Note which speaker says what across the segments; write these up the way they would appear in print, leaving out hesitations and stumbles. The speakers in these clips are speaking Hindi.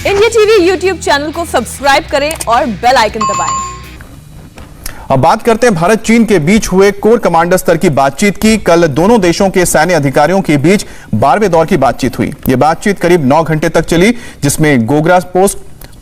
Speaker 1: इंडिया टीवी यूट्यूब चैनल को सब्सक्राइब करें और बेल आइकन दबाएं।
Speaker 2: अब बात करते हैं भारत चीन के बीच हुए कोर कमांडर स्तर की बातचीत की। कल दोनों देशों के सैन्य अधिकारियों के बीच 12वें दौर की बातचीत हुई। यह बातचीत करीब 9 घंटे तक चली, जिसमें गोगरा पोस्ट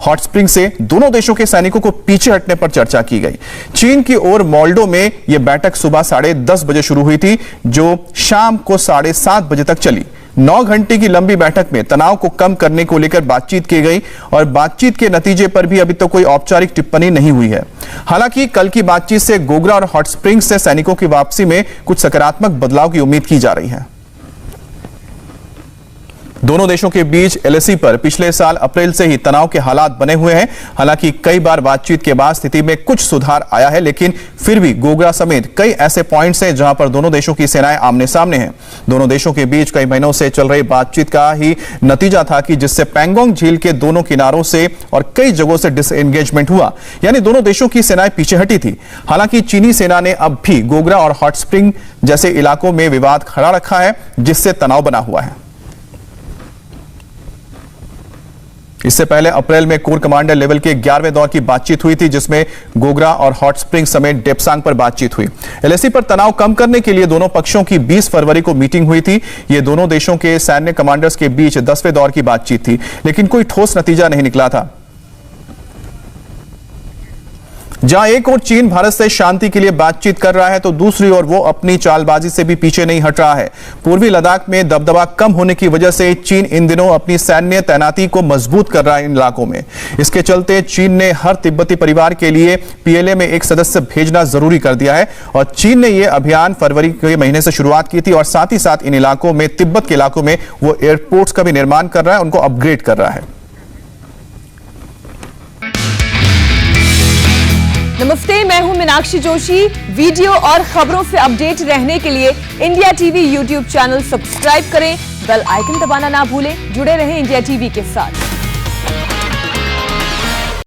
Speaker 2: हॉट स्प्रिंग से दोनों देशों के सैनिकों को पीछे हटने पर चर्चा की गई। चीन की ओर मोल्डो में यह बैठक सुबह 10:30 बजे शुरू हुई थी, जो शाम को 7:30 बजे तक चली। 9 घंटे की लंबी बैठक में तनाव को कम करने को लेकर बातचीत की गई और बातचीत के नतीजे पर भी अभी तक कोई औपचारिक टिप्पणी नहीं हुई है। हालांकि कल की बातचीत से गोगरा और हॉट स्प्रिंग से सैनिकों की वापसी में कुछ सकारात्मक बदलाव की उम्मीद की जा रही है। दोनों देशों के बीच एलएसी पर पिछले साल अप्रैल से ही तनाव के हालात बने हुए हैं। हालांकि कई बार बातचीत के बाद स्थिति में कुछ सुधार आया है, लेकिन फिर भी गोगरा समेत कई ऐसे पॉइंट्स हैं जहां पर दोनों देशों की सेनाएं आमने सामने हैं। दोनों देशों के बीच कई महीनों से चल रही बातचीत का ही नतीजा था कि जिससे पैंगोंग झील के दोनों किनारों से और कई जगहों से डिसएंगेजमेंट हुआ, यानी दोनों देशों की सेनाएं पीछे हटी थी। हालांकि चीनी सेना ने अब भी गोगरा और हॉट स्प्रिंग जैसे इलाकों में विवाद खड़ा रखा है, जिससे तनाव बना हुआ है। इससे पहले अप्रैल में कोर कमांडर लेवल के 11वें दौर की बातचीत हुई थी, जिसमें गोगरा और हॉट स्प्रिंग समेत डेप्सांग पर बातचीत हुई। एलएसी पर तनाव कम करने के लिए दोनों पक्षों की 20 फरवरी को मीटिंग हुई थी। ये दोनों देशों के सैन्य कमांडर्स के बीच 10वें दौर की बातचीत थी, लेकिन कोई ठोस नतीजा नहीं निकला था। जहां एक ओर चीन भारत से शांति के लिए बातचीत कर रहा है, तो दूसरी ओर वो अपनी चालबाजी से भी पीछे नहीं हट रहा है। पूर्वी लद्दाख में दबदबा कम होने की वजह से चीन इन दिनों अपनी सैन्य तैनाती को मजबूत कर रहा है इन इलाकों में। इसके चलते चीन ने हर तिब्बती परिवार के लिए पीएलए में एक सदस्य भेजना जरूरी कर दिया है और चीन ने यह अभियान फरवरी के महीने से शुरुआत की थी और साथ ही साथ इन इलाकों में, तिब्बत के इलाकों में वो एयरपोर्ट्स का भी निर्माण कर रहा है, उनको अपग्रेड कर रहा है।
Speaker 1: नमस्ते, मैं हूं मीनाक्षी जोशी। वीडियो और खबरों से अपडेट रहने के लिए India TV YouTube channel subscribe करें, बेल आइकन दबाना ना भूलें। जुड़े रहें इंडिया टीवी के साथ।